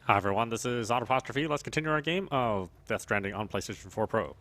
Hi everyone, this is audap. Let's continue our game of Death Stranding on PlayStation 4 Pro.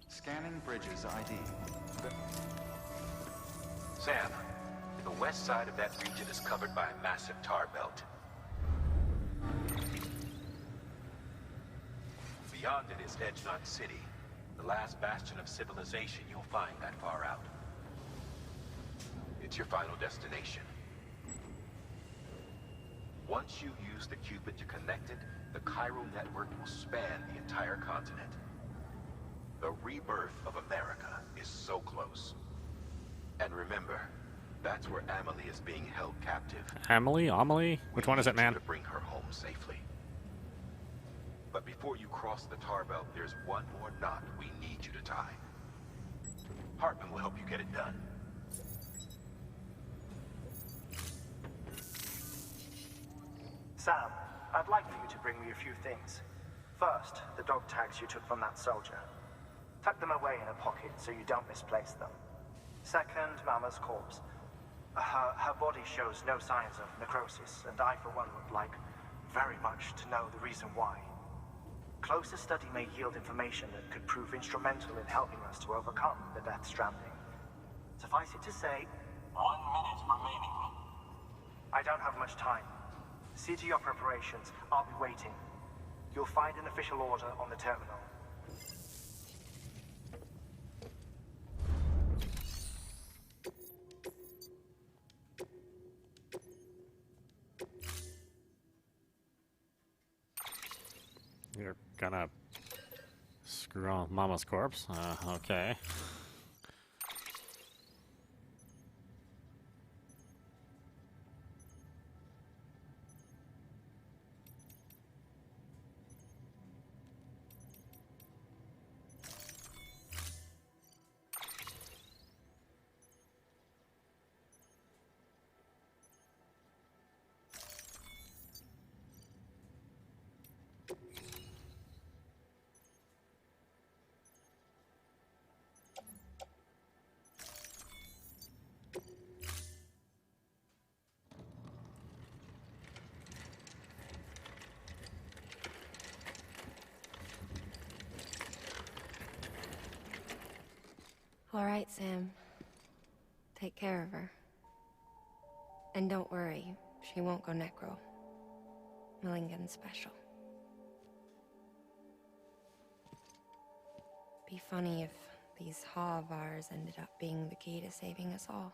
Scanning Bridges ID. Sam, the west side of that region is covered by a massive tar belt. Beyond it is Edgenot City, the last bastion of civilization you'll find that far out. It's your final destination. Once you use the Cupid to connect it, the chiral network will span the entire continent. The rebirth of America is so close. And remember, that's where Amelie is being held captive. Amelie? Which one is it, man? To bring her home safely. But before you cross the tar belt, there's one more knot we need you to tie. Hartman will help you get it done. Sam, I'd like for you to bring me a few things. First, the dog tags you took from that soldier. Tuck them away in a pocket so you don't misplace them. Second, Mama's corpse. Her body shows no signs of necrosis, and I, for one, would like very much to know the reason why. Closer study may yield information that could prove instrumental in helping us to overcome the Death Stranding. Suffice it to say, 1 minute remaining. I don't have much time. See to your preparations. I'll be waiting. You'll find an official order on the terminal. You're gonna screw on Mama's corpse? Okay. All right, Sam. Take care of her. And don't worry, she won't go necro. Millingen's special. Be funny if these Ha of ours ended up being the key to saving us all.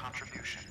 contribution.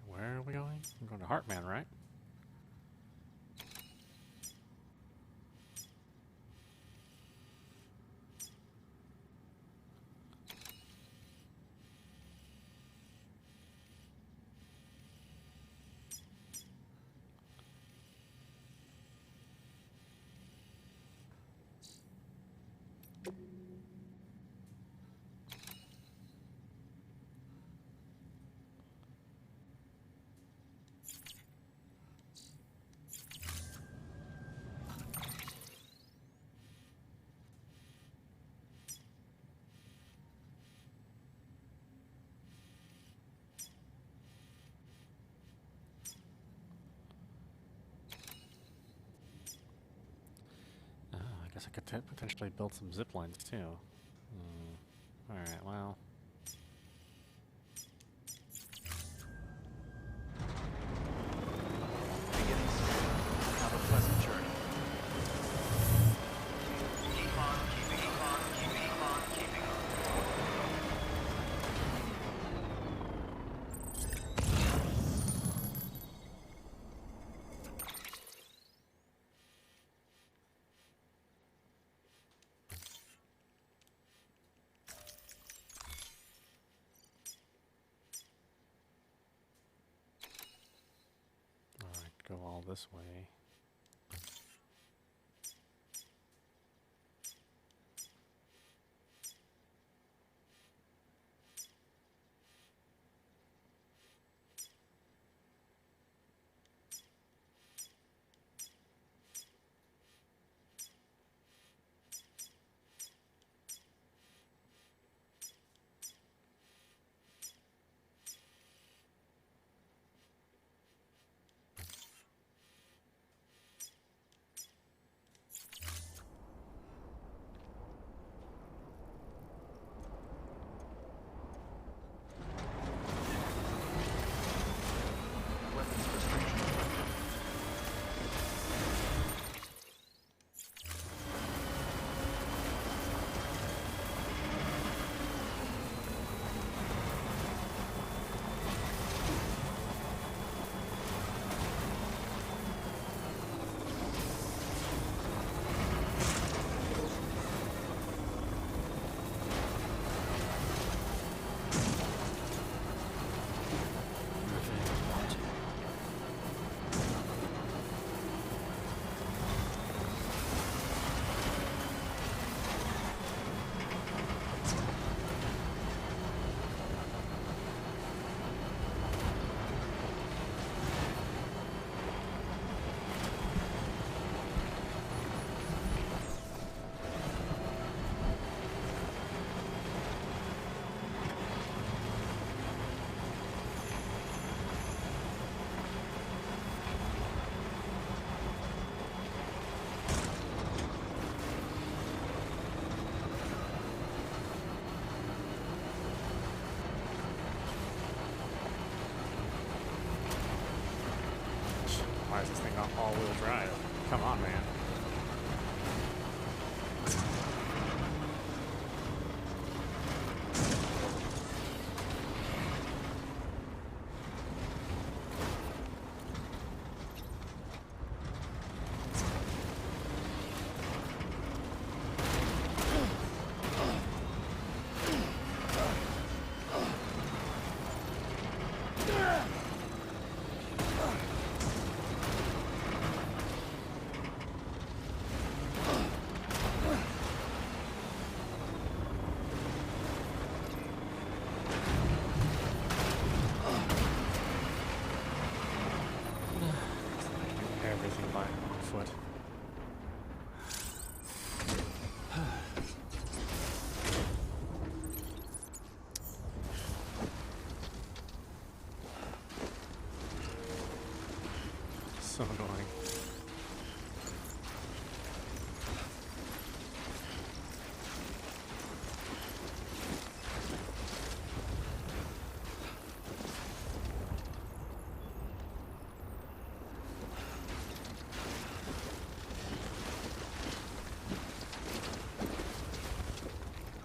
Where are we going? I'm going to Heartman, right? I guess I could potentially build some zip lines too. Alright, well. Have a pleasant journey. Keep on, keeping on, keeping on, keeping on. Alright, go all this way. Weapons restriction lifted. Why is this thing on all-wheel drive? Come on, man. so annoying.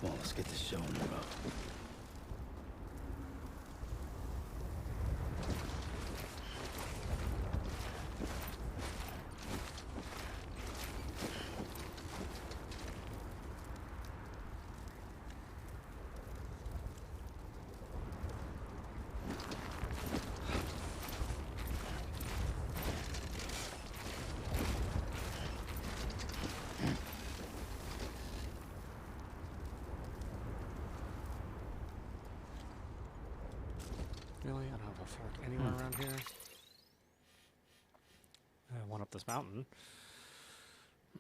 Come on, let's get this show on the road. Really? I don't have a fork anywhere around here. One up this mountain.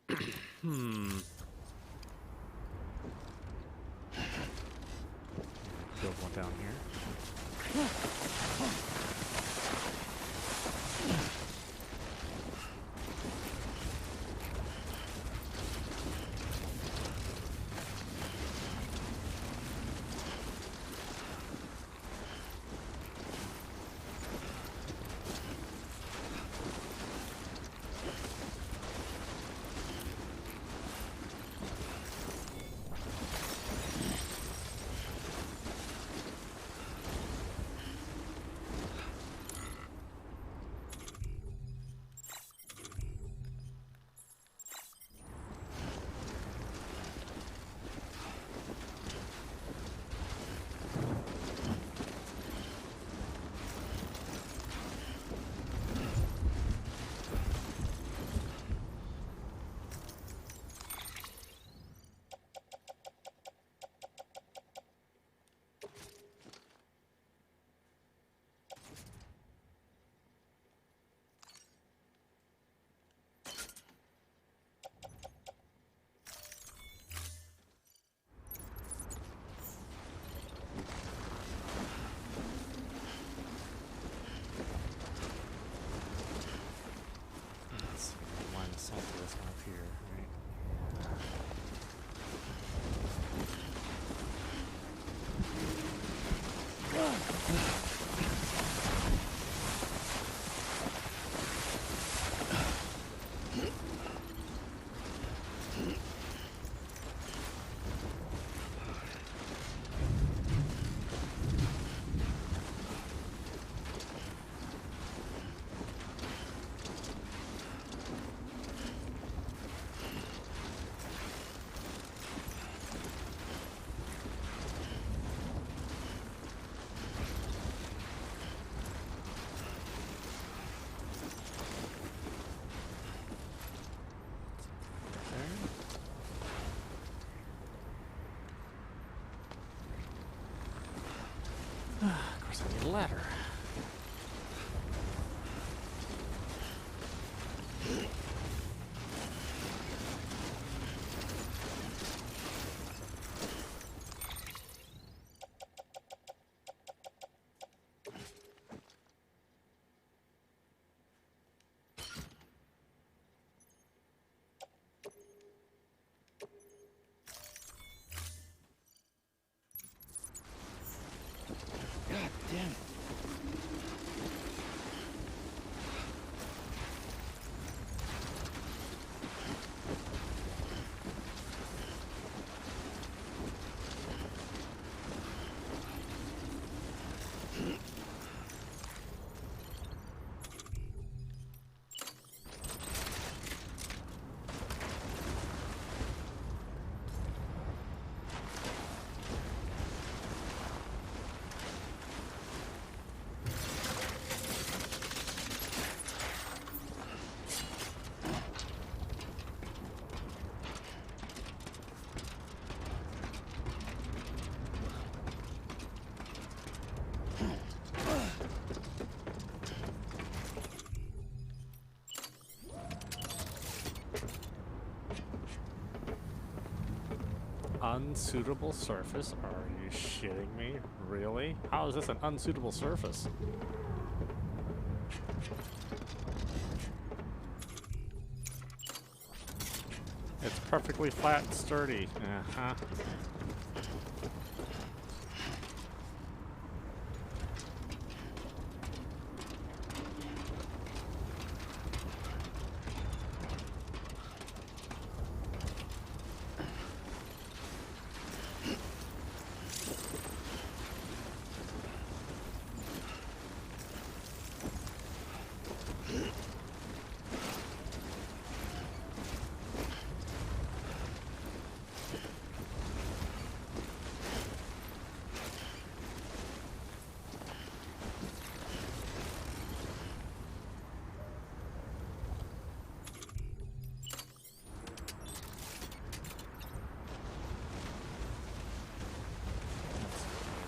Build one down here. Of course, I need a ladder. God damn it. Unsuitable surface? Are you shitting me? Really? How is this an unsuitable surface? It's perfectly flat and sturdy. Uh-huh.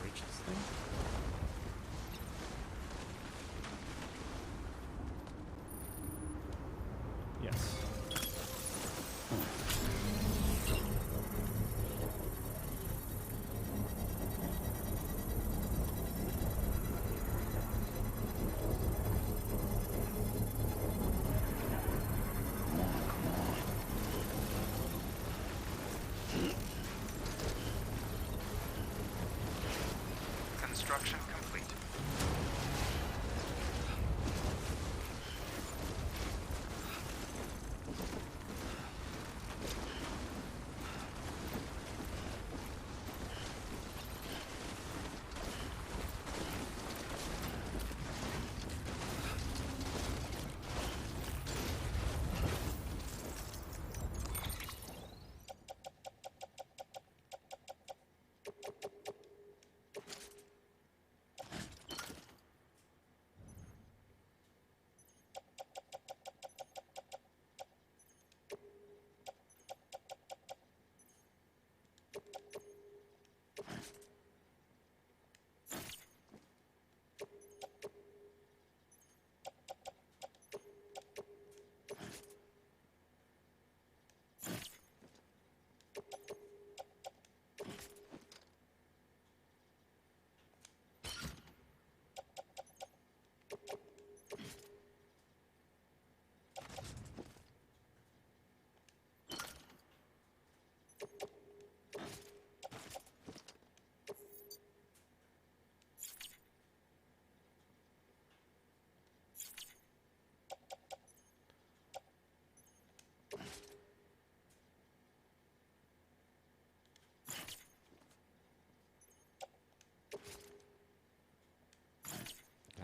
Reach this thing? Yes. Construction complete.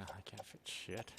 I can't fit shit.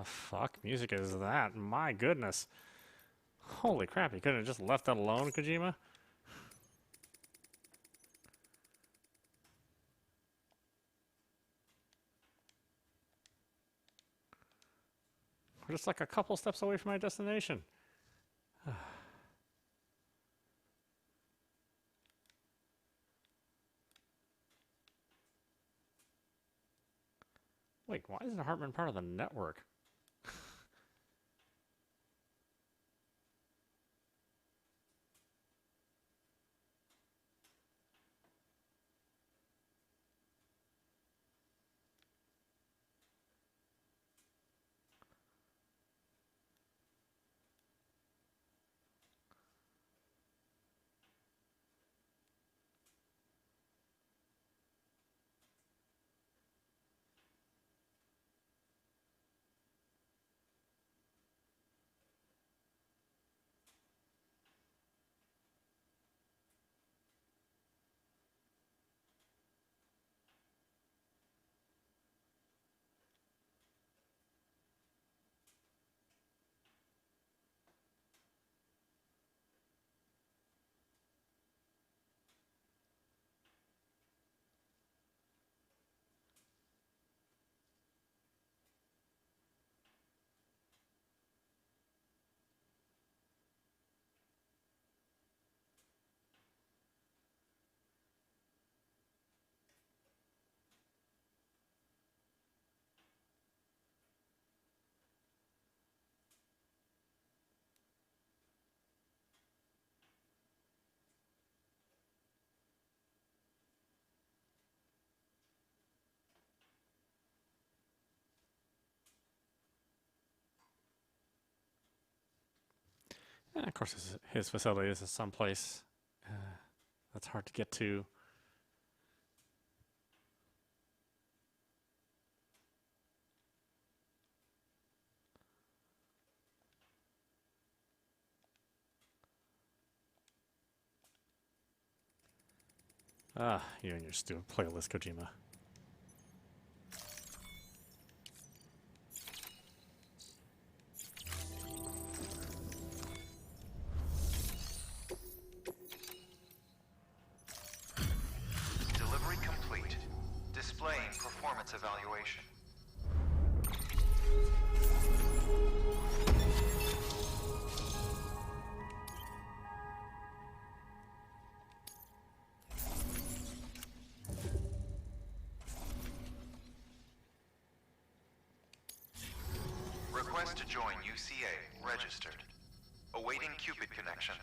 the fuck music is that? My goodness. Holy crap, you couldn't have just left that alone, Kojima? We're just like a couple steps away from my destination. Wait, why isn't Hartman part of the network? And of course, his facility is someplace that's hard to get to. Ah, you and your stupid playlist, Kojima. Delivery complete. Displaying performance evaluation. Request to join UCA. Registered. Awaiting Cupid connection.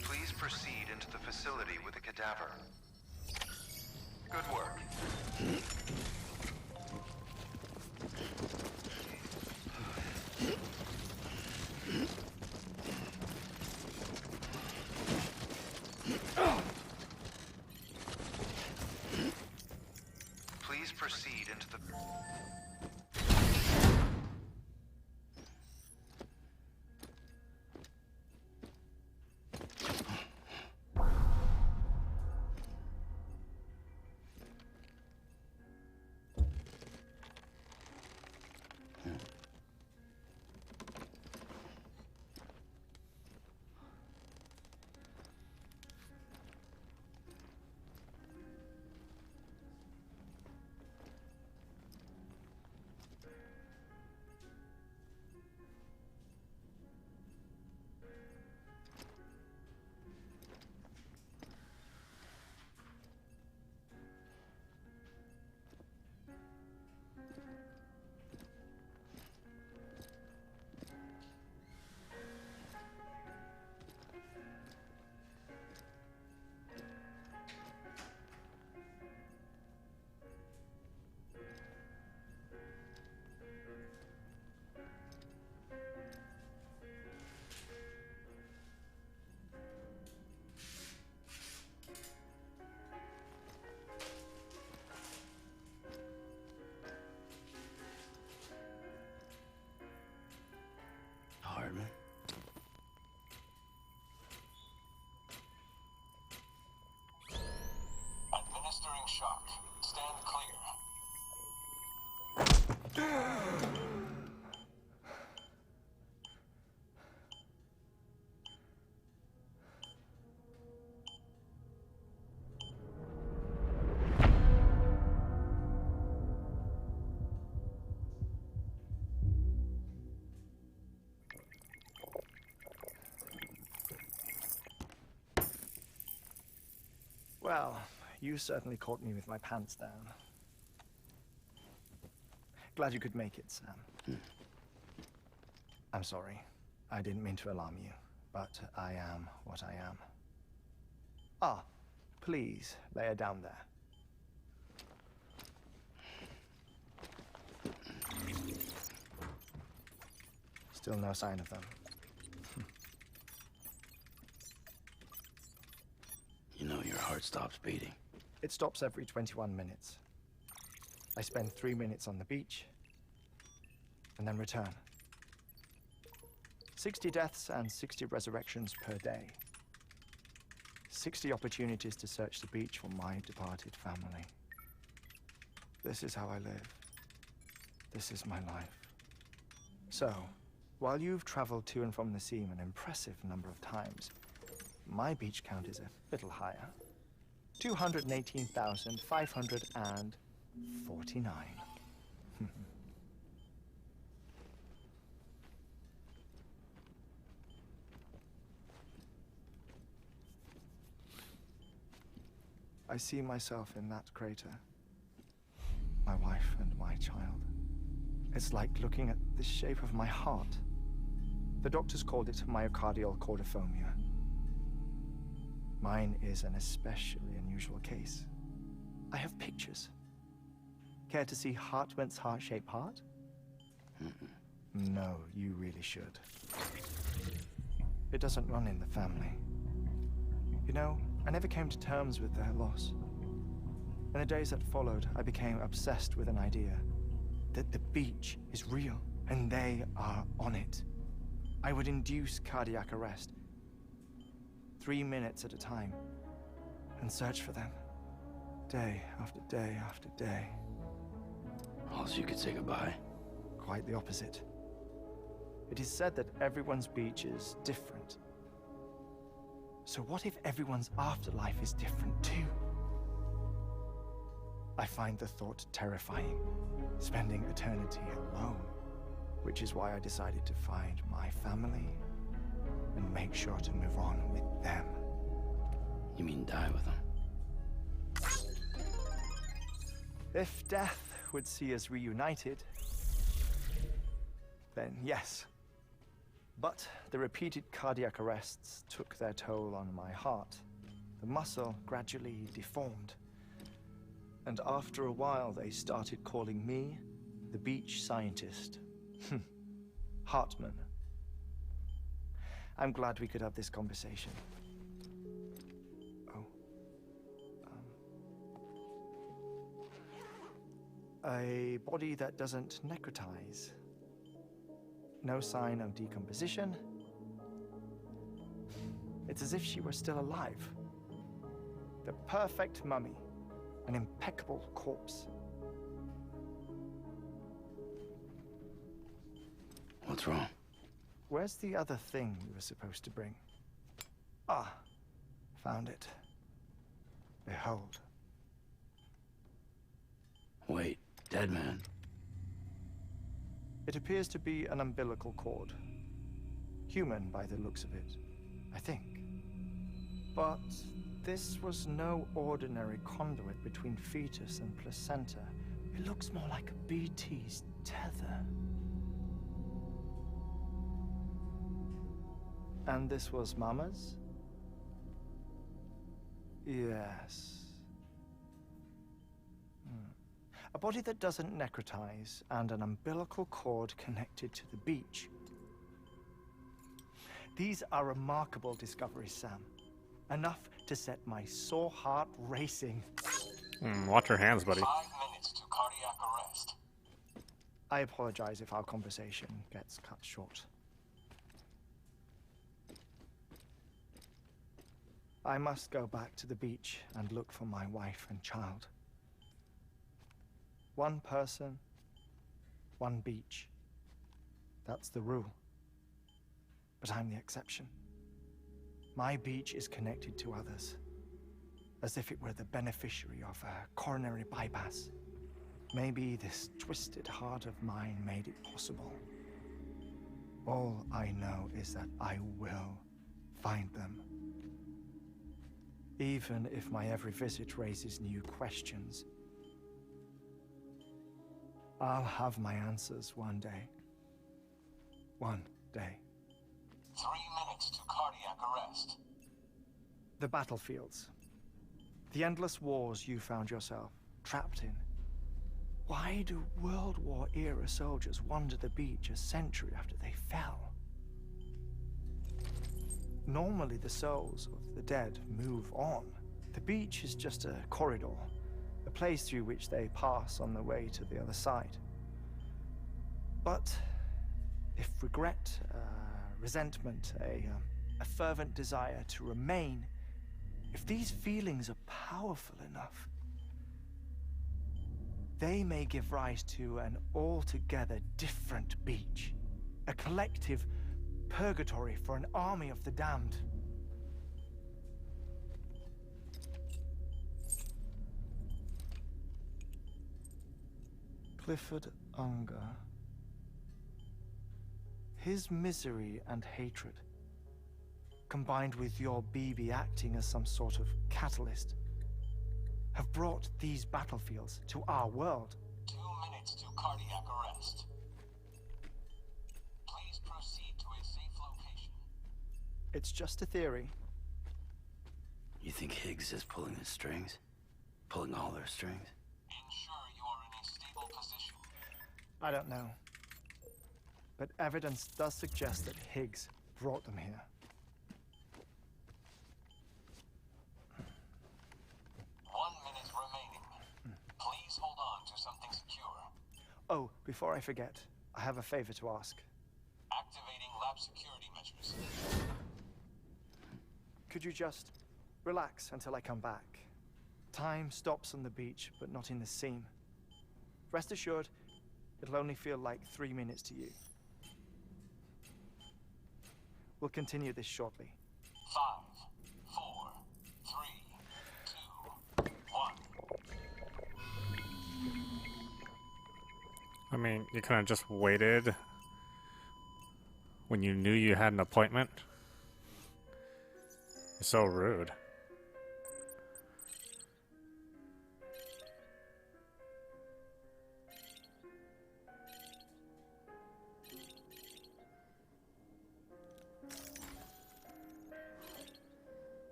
Please proceed into the facility with a cadaver. Good work. Please proceed into the... Well, you certainly caught me with my pants down. Glad you could make it, Sam. I'm sorry. I didn't mean to alarm you, but I am what I am. Ah, please, lay her down there. Still no sign of them. You know your heart stops beating. It stops every 21 minutes. I spend 3 minutes on the beach, and then return. 60 deaths and 60 resurrections per day. 60 opportunities to search the beach for my departed family. This is how I live. This is my life. So, while you've traveled to and from the sea an impressive number of times, my beach count is a little higher. 218,549. I see myself in that crater. My wife and my child. It's like looking at the shape of my heart. The doctors called it myocardial cordiformia. Mine is an especially unusual case. I have pictures. Care to see Hartmann's heart-shaped heart? No, you really should. It doesn't run in the family. You know, I never came to terms with their loss. In the days that followed, I became obsessed with an idea that the beach is real and they are on it. I would induce cardiac arrest, 3 minutes at a time, and search for them, day after day after day. All so you could say goodbye. Quite the opposite. It is said that everyone's beach is different. So what if everyone's afterlife is different too? I find the thought terrifying, spending eternity alone, which is why I decided to find my family and make sure to move on with them. You mean die with them? If death would see us reunited, then yes. But the repeated cardiac arrests took their toll on my heart. The muscle gradually deformed. And after a while, they started calling me the beach scientist. Hartmann. I'm glad we could have this conversation. Oh. A body that doesn't necrotize. No sign of decomposition. It's as if she were still alive. The perfect mummy. An impeccable corpse. What's wrong? Where's the other thing we were supposed to bring? Ah, found it. Behold. Wait, dead man. It appears to be an umbilical cord. Human by the looks of it, I think. But this was no ordinary conduit between fetus and placenta. It looks more like a BT's tether. And this was Mama's? Yes. A body that doesn't necrotize and an umbilical cord connected to the beach. These are remarkable discoveries, Sam. Enough to set my sore heart racing. Watch your hands, buddy. 5 minutes to cardiac arrest. I apologize if our conversation gets cut short. I must go back to the beach and look for my wife and child. One person, one beach. That's the rule. But I'm the exception. My beach is connected to others, as if it were the beneficiary of a coronary bypass. Maybe this twisted heart of mine made it possible. All I know is that I will find them. even if my every visit raises new questions. I'll have my answers one day. One day. 3 minutes to cardiac arrest. The battlefields. The endless wars you found yourself trapped in. Why do World War-era soldiers wander the beach a century after they fell? Normally the souls of the dead move on. The beach is just a corridor, a place through which they pass on the way to the other side. But if regret, resentment, a fervent desire to remain, if these feelings are powerful enough, they may give rise to an altogether different beach, a collective purgatory for an army of the damned. Clifford Unger. His misery and hatred, combined with your BB acting as some sort of catalyst, have brought these battlefields to our world. 2 minutes to cardiac arrest. Please proceed to a safe location. It's just a theory. You think Higgs is pulling the strings? Pulling all their strings? Ensure you are in a stable position. I don't know. But evidence does suggest that Higgs brought them here. 1 minute remaining. Please hold on to something secure. Oh, before I forget, I have a favor to ask. Activating lab security measures. Could you just relax until I come back? Time stops on the beach, but not in the seam. Rest assured, it'll only feel like 3 minutes to you. We'll continue this shortly. 5, 4, 3, 2, 1. I mean, you kind of just waited when you knew you had an appointment. You're so rude.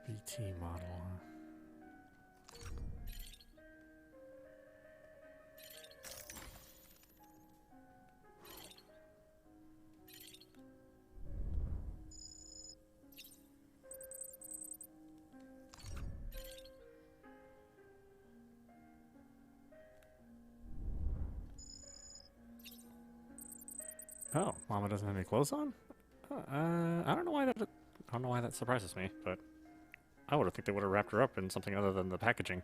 BT model. Oh, Mama doesn't have any clothes on? I don't know why that. I don't know why that surprises me, but I would have think they would have wrapped her up in something other than the packaging.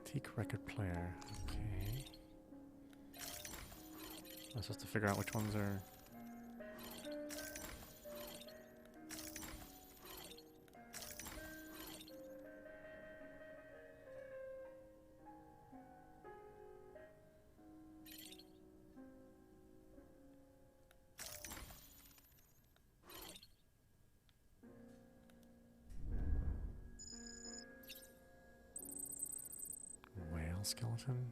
Antique record player. Okay. I'm supposed to figure out which ones are. Whale skeleton.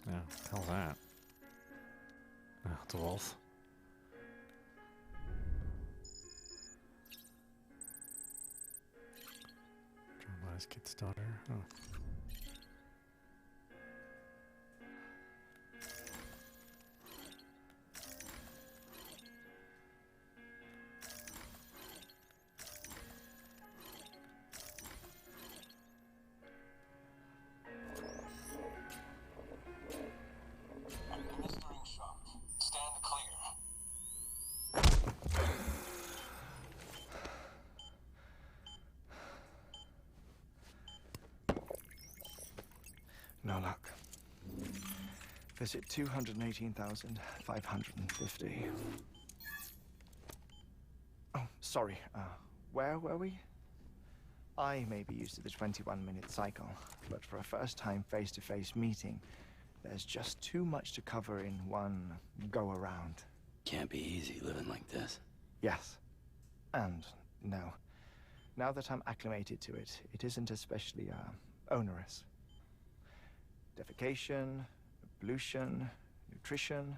Yeah, hell that. Oh, it's a wolf. Wise kid's daughter. Oh. Administering shock. Stand clear. No luck. Visit 218,550. Oh, sorry. Where were we? I may be used to the 21-minute cycle, but for a first-time face-to-face meeting, there's just too much to cover in one go-around. Can't be easy living like this. Yes. And no. Now that I'm acclimated to it, it isn't especially, onerous. Defecation, ablution, nutrition.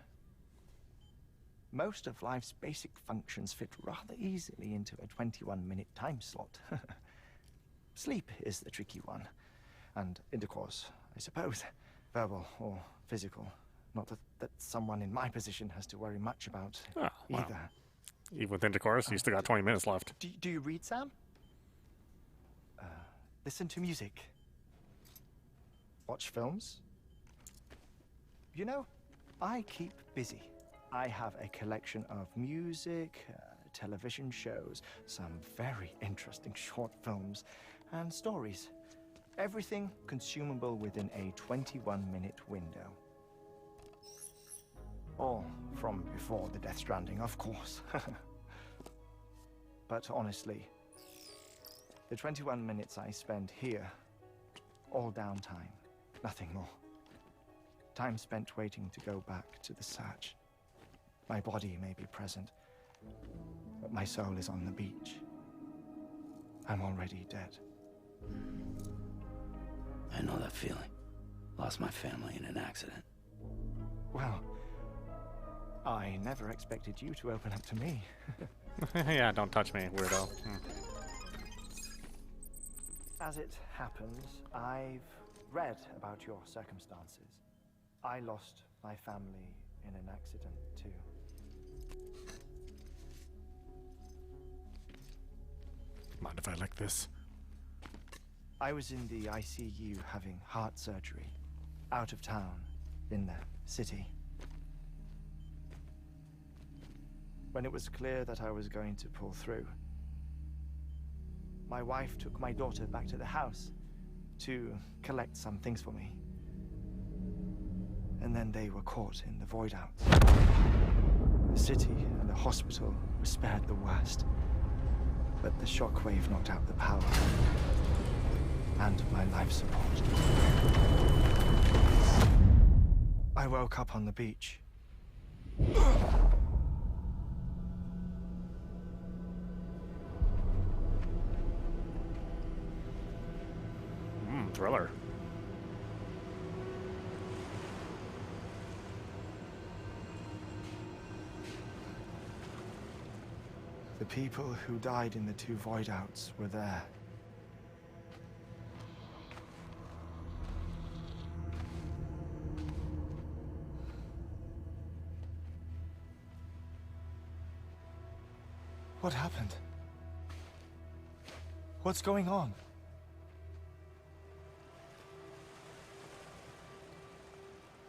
Most of life's basic functions fit rather easily into a 21-minute time slot. Sleep is the tricky one. And intercourse, I suppose. Verbal or physical. Not that someone in my position has to worry much about Oh, wow. either. Even with intercourse, you still got 20 minutes left. Do you read, Sam? Listen to music. Watch films? You know, I keep busy. I have a collection of music, television shows, some very interesting short films, and stories. Everything consumable within a 21-minute window. All from before the Death Stranding, of course. But honestly, the 21 minutes I spend here, all downtime, nothing more. Time spent waiting to go back to the search. My body may be present, but my soul is on the beach. I'm already dead. I know that feeling. Lost my family in an accident. Well, I never expected you to open up to me. Yeah, don't touch me, weirdo. As it happens, I've read about your circumstances. I lost my family in an accident, too. Mind if I lick this? I was in the ICU having heart surgery, out of town, in the city. When it was clear that I was going to pull through, my wife took my daughter back to the house to collect some things for me. And then they were caught in the void out. The city and the hospital were spared the worst, but the shockwave knocked out the power and my life support. I woke up on the beach. Thriller. The people who died in the two void outs were there. What happened? What's going on?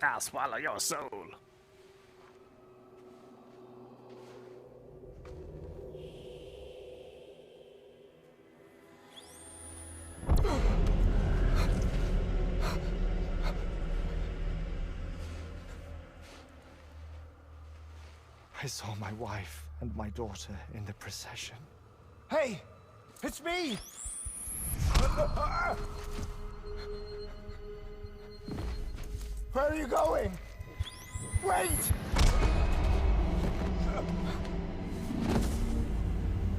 I'll swallow your soul. I saw my wife and my daughter in the procession. Hey! It's me! Where are you going? Wait!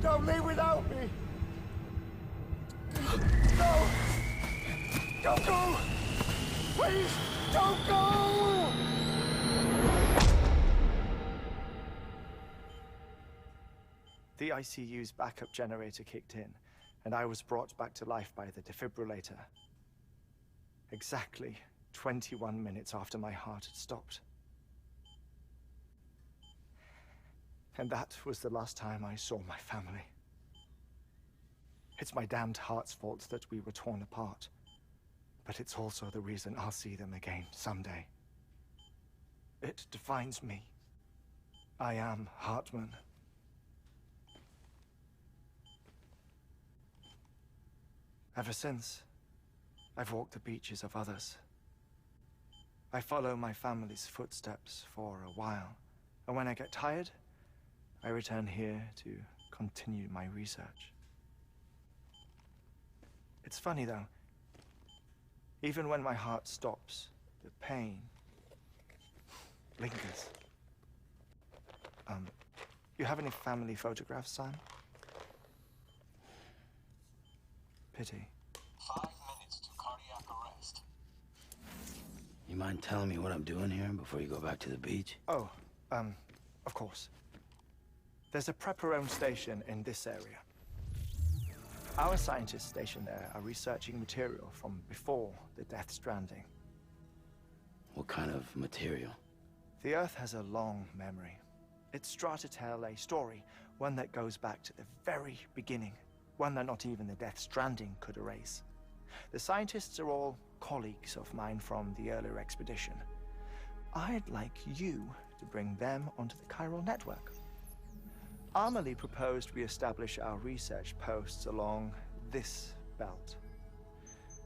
Don't leave without me! No! Don't go! Please, don't go! The ICU's backup generator kicked in, and I was brought back to life by the defibrillator. Exactly 21 minutes after my heart had stopped. And that was the last time I saw my family. It's my damned heart's fault that we were torn apart. But it's also the reason I'll see them again someday. It defines me. I am Hartman. Ever since, I've walked the beaches of others. I follow my family's footsteps for a while, and when I get tired, I return here to continue my research. It's funny though. Even when my heart stops, the pain lingers. You have any family photographs, Sam? Pity. 5 minutes to cardiac arrest. You mind telling me what I'm doing here before you go back to the beach? Oh, of course. There's a prepper-owned station in this area. Our scientists stationed there are researching material from before the Death Stranding. What kind of material? The Earth has a long memory. It's trying to tell a story, one that goes back to the very beginning, one that not even the Death Stranding could erase. The scientists are all colleagues of mine from the earlier expedition. I'd like you to bring them onto the chiral network. Amelie proposed we establish our research posts along this belt.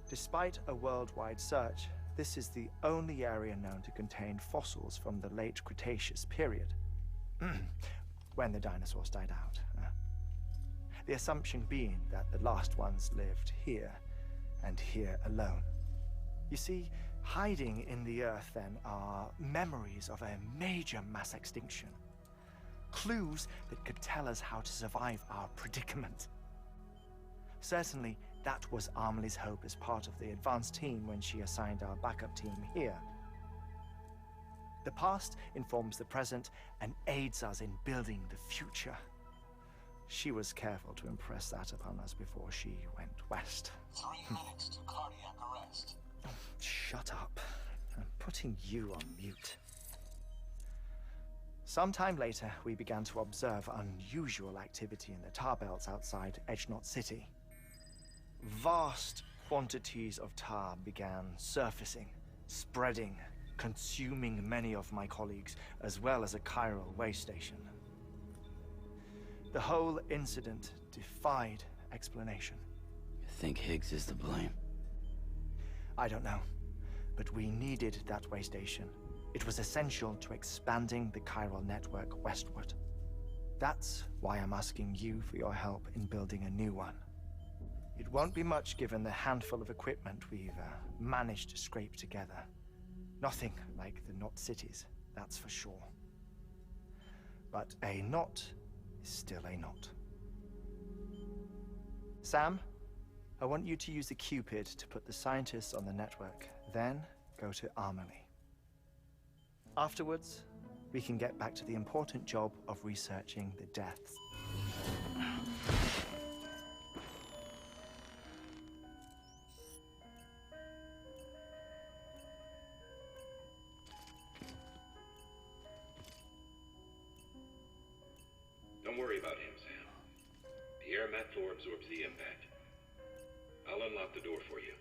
Despite a worldwide search, this is the only area known to contain fossils from the late Cretaceous period, when the dinosaurs died out. The assumption being that the last ones lived here, and here alone. You see, hiding in the Earth then are memories of a major mass extinction. Clues that could tell us how to survive our predicament. Certainly, that was Amelie's hope as part of the advanced team when she assigned our backup team here. The past informs the present and aids us in building the future. She was careful to impress that upon us before she went west. 3 minutes to cardiac arrest. Oh, shut up. I'm putting you on mute. Sometime later, we began to observe unusual activity in the tar belts outside Edgenot City. Vast quantities of tar began surfacing, spreading, consuming many of my colleagues, as well as a chiral way station. The whole incident defied explanation. You think Higgs is to blame? I don't know, but we needed that way station. It was essential to expanding the chiral network westward. That's why I'm asking you for your help in building a new one. It won't be much given the handful of equipment we've managed to scrape together. Nothing like the knot cities, that's for sure. But a knot is still a knot. Sam, I want you to use the Cupid to put the scientists on the network, then go to Amelie. Afterwards, we can get back to the important job of researching the deaths. Don't worry about him, Sam. The air mat floor absorbs the impact. I'll unlock the door for you.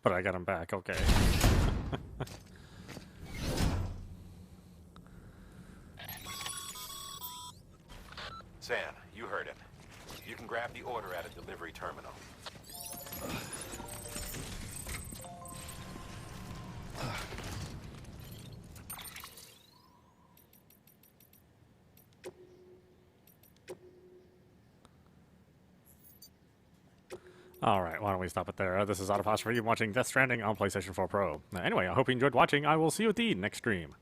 But I got him back, okay. Sam, you heard him. You can grab the order at a delivery terminal. Alright, why don't we stop it there? This is audap for you watching Death Stranding on PlayStation 4 Pro. Anyway, I hope you enjoyed watching. I will see you at the next stream.